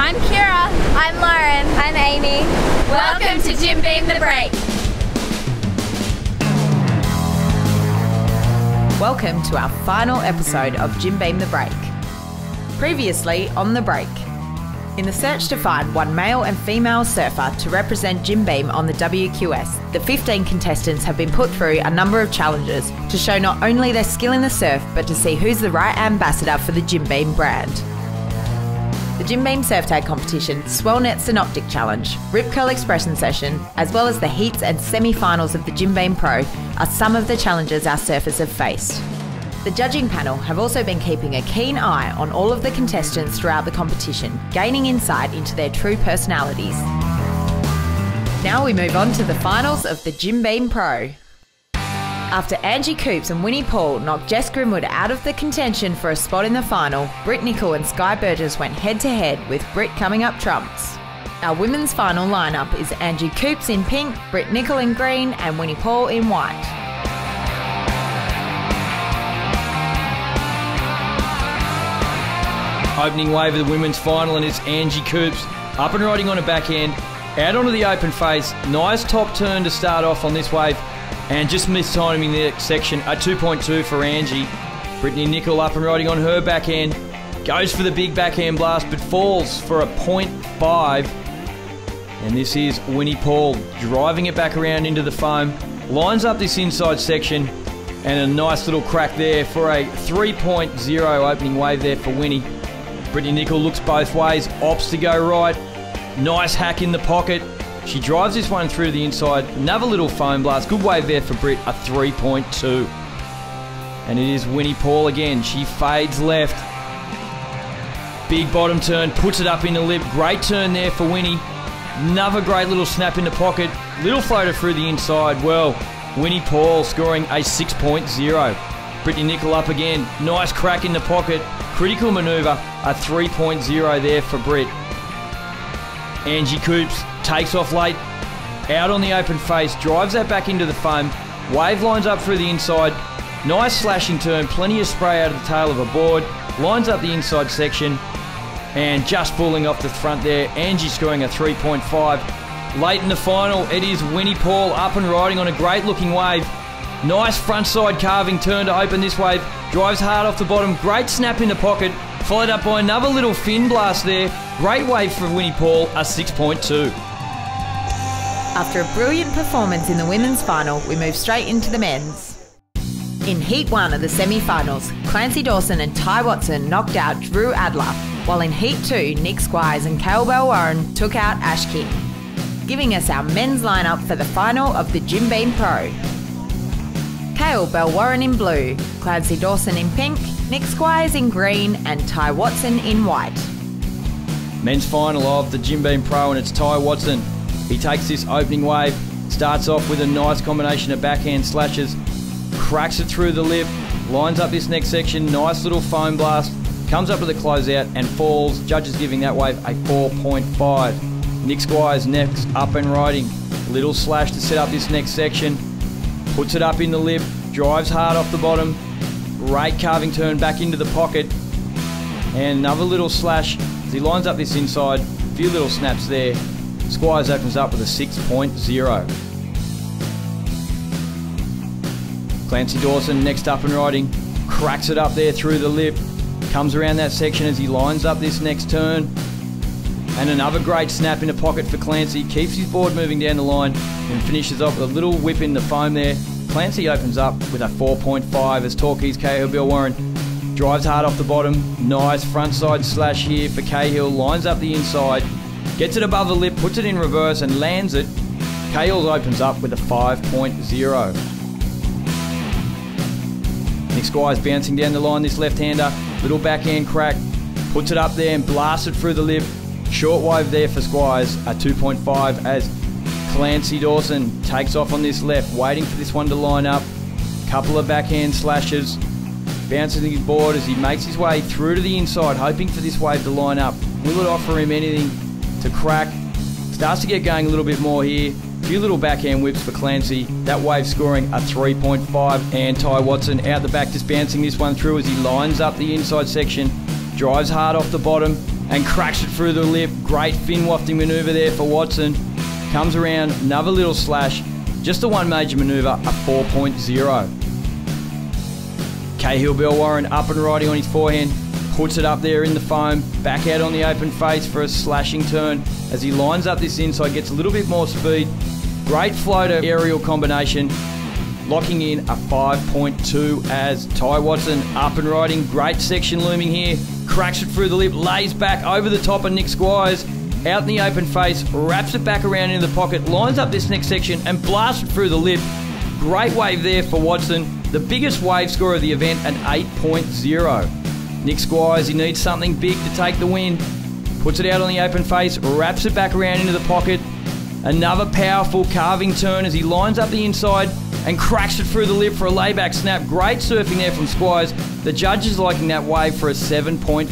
I'm Kira. I'm Lauren. I'm Amy. Welcome to Jim Beam the Break. Welcome to our final episode of Jim Beam the Break. Previously on The Break. In the search to find one male and female surfer to represent Jim Beam on the WQS, the 15 contestants have been put through a number of challenges to show not only their skill in the surf, but to see who's the right ambassador for the Jim Beam brand. The Jim Beam Surf Tag Competition, Swell Net Synoptic Challenge, Rip Curl Expression Session, as well as the heats and semi-finals of the Jim Beam Pro are some of the challenges our surfers have faced. The judging panel have also been keeping a keen eye on all of the contestants throughout the competition, gaining insight into their true personalities. Now we move on to the finals of the Jim Beam Pro. After Angie Coops and Winnie Paul knocked Jess Grimwood out of the contention for a spot in the final, Britt Nicol and Sky Burgess went head-to-head with Britt coming up trumps. Our women's final lineup is Angie Coops in pink, Britt Nicol in green and Winnie Paul in white. Opening wave of the women's final, and it's Angie Coops up and riding on a backhand, out onto the open face. Nice top turn to start off on this wave, and just mistiming the section. A 2.2 for Angie. Brittany Nicol up and riding on her backhand, goes for the big backhand blast, but falls for a 0.5. And this is Winnie Paul driving it back around into the foam, lines up this inside section, and a nice little crack there for a 3.0 opening wave there for Winnie. Brittany Nicol looks both ways, opts to go right. Nice hack in the pocket. She drives this one through the inside. Another little foam blast. Good wave there for Britt, a 3.2. And it is Winnie Paul again. She fades left. Big bottom turn, puts it up in the lip. Great turn there for Winnie. Another great little snap in the pocket. Little floater through the inside. Well, Winnie Paul scoring a 6.0. Brittany Nicol up again. Nice crack in the pocket. Critical manoeuvre, a 3.0 there for Britt. Angie Coops takes off late, out on the open face, drives that back into the foam. Wave lines up through the inside. Nice slashing turn, plenty of spray out of the tail of a board. Lines up the inside section, and just falling off the front there. Angie scoring a 3.5. Late in the final, it is Winnie Paul up and riding on a great looking wave. Nice front side carving turn to open this wave. Drives hard off the bottom. Great snap in the pocket. Followed up by another little fin blast there. Great wave for Winnie Paul, a 6.2. After a brilliant performance in the women's final, we move straight into the men's. In Heat 1 of the semi-finals, Clancy Dawson and Ty Watson knocked out Drew Adler, while in Heat 2, Nick Squires and Cale Bell-Warren took out Ash King, giving us our men's lineup for the final of the Jim Beam Pro. Cale Bell-Warren in blue, Clancy Dawson in pink, Nick Squires in green and Ty Watson in white. Men's final of the Jim Beam Pro, and it's Ty Watson. He takes this opening wave, starts off with a nice combination of backhand slashes, cracks it through the lip, lines up this next section, nice little foam blast, comes up to the closeout and falls, judges giving that wave a 4.5. Nick Squires next up and riding, little slash to set up this next section, puts it up in the lip, drives hard off the bottom, great carving turn back into the pocket, and another little slash as he lines up this inside, a few little snaps there. Squires opens up with a 6.0. Clancy Dawson next up and riding, cracks it up there through the lip, comes around that section as he lines up this next turn, and another great snap in the pocket for Clancy, keeps his board moving down the line and finishes off with a little whip in the foam there. Clancy opens up with a 4.5 as Torquay's Cale Bell-Warren drives hard off the bottom. Nice front side slash here for Cahill, lines up the inside, gets it above the lip, puts it in reverse and lands it. Cahill opens up with a 5.0. Nick Squires bouncing down the line, this left-hander, little backhand crack, puts it up there and blasts it through the lip. Short wave there for Squires, a 2.5 as Clancy Dawson takes off on this left, waiting for this one to line up. Couple of backhand slashes, bouncing his board as he makes his way through to the inside, hoping for this wave to line up. Will it offer him anything to crack? Starts to get going a little bit more here. A few little backhand whips for Clancy. That wave scoring a 3.5. And Ty Watson out the back just bouncing this one through as he lines up the inside section. drives hard off the bottom and cracks it through the lip. Great fin wafting manoeuvre there for Watson. Comes around, another little slash. Just the one major manoeuvre, a 4.0. Cahill Bell Warren up and riding on his forehand. Puts it up there in the foam. Back out on the open face for a slashing turn. As he lines up this inside, gets a little bit more speed. Great floater aerial combination. Locking in a 5.2 as Ty Watson up and riding. Great section looming here. Cracks it through the lip, lays back over the top of Nick Squires. Out in the open face, wraps it back around into the pocket, lines up this next section and blasts it through the lip. Great wave there for Watson. The biggest wave score of the event, an 8.0. Nick Squires, he needs something big to take the win. Puts it out on the open face, wraps it back around into the pocket. Another powerful carving turn as he lines up the inside and cracks it through the lip for a layback snap. Great surfing there from Squires. The judge is liking that wave for a 7.5.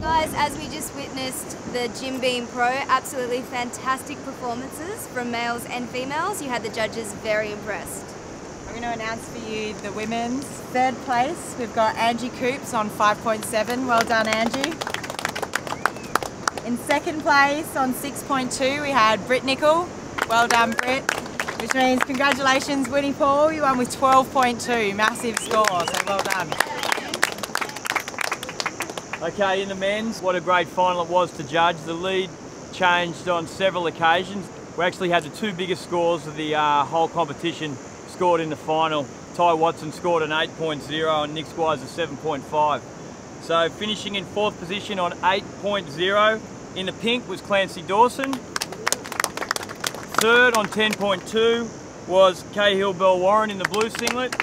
Guys, as we just witnessed the Jim Beam Pro, absolutely fantastic performances from males and females. You had the judges very impressed. I'm going to announce for you the women's. Third place, we've got Angie Coops on 5.7. Well done, Angie. In second place on 6.2, we had Britt Nickel. Well done, Britt. Which means congratulations, Winnie Paul. You won with 12.2. Massive score, so well done. Okay, in the men's, what a great final it was to judge. The lead changed on several occasions. We actually had the two biggest scores of the whole competition scored in the final. Ty Watson scored an 8.0 and Nick Squires a 7.5. So finishing in fourth position on 8.0 in the pink was Clancy Dawson. Third on 10.2 was Cahill Bell Warren in the blue singlet.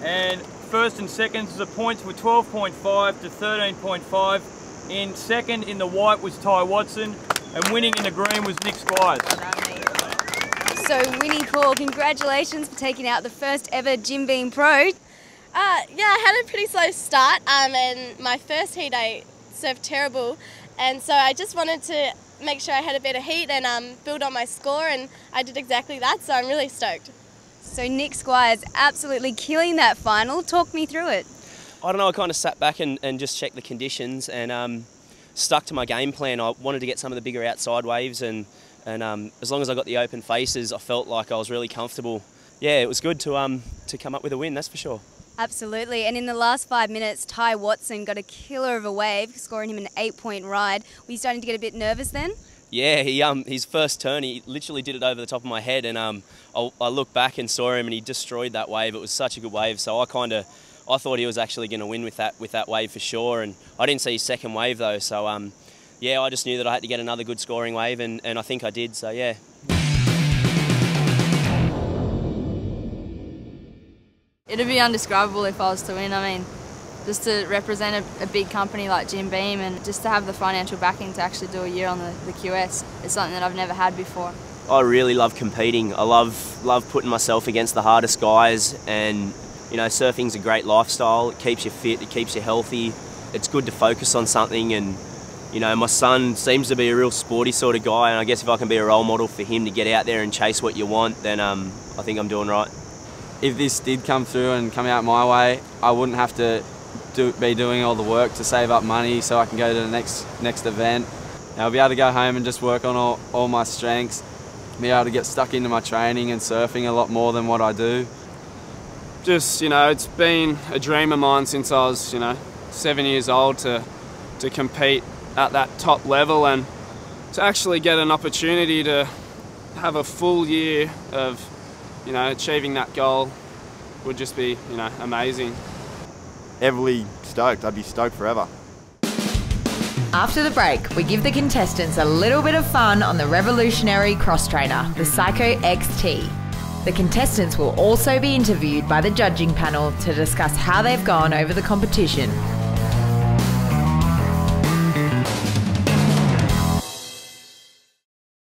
And first and second, the points were 12.5 to 13.5. In second in the white was Ty Watson, and winning in the green was Nick Squires. So Winnie Paul, congratulations for taking out the first ever Jim Beam Pro. Yeah, I had a pretty slow start, and my first heat I surfed terrible, and so I just wanted to make sure I had a better heat and build on my score, and I did exactly that, so I'm really stoked. So Nick Squires absolutely killing that final. Talk me through it. I don't know, I kind of sat back and just checked the conditions and stuck to my game plan. I wanted to get some of the bigger outside waves and as long as I got the open faces, I felt like I was really comfortable. Yeah, it was good to come up with a win, that's for sure. Absolutely, and in the last 5 minutes, Ty Watson got a killer of a wave, scoring him an 8-point ride. Were you starting to get a bit nervous then? Yeah, his first turn, he literally did it over the top of my head, and I looked back and saw him, and he destroyed that wave. It was such a good wave, so I thought he was actually going to win with that wave for sure, and I didn't see his second wave though, so yeah, I just knew that I had to get another good scoring wave, and I think I did, so yeah. It'd be undescribable if I was to win. I mean, just to represent a big company like Jim Beam and just to have the financial backing to actually do a year on the QS is something that I've never had before. I really love competing. I love putting myself against the hardest guys, and you know, surfing's a great lifestyle. It keeps you fit, it keeps you healthy. It's good to focus on something, and you know, my son seems to be a real sporty sort of guy, and I guess if I can be a role model for him to get out there and chase what you want, then I think I'm doing right. If this did come through and come out my way, I wouldn't have to be doing all the work to save up money so I can go to the next event. I'll be able to go home and just work on all my strengths, be able to get stuck into my training and surfing a lot more than what I do. Just, you know, it's been a dream of mine since I was, 7 years old to compete at that top level, and to actually get an opportunity to have a full year of achieving that goal would just be, amazing. Heavily stoked. I'd be stoked forever. After the break, we give the contestants a little bit of fun on the revolutionary cross trainer, the Psycho XT. The contestants will also be interviewed by the judging panel to discuss how they've gone over the competition.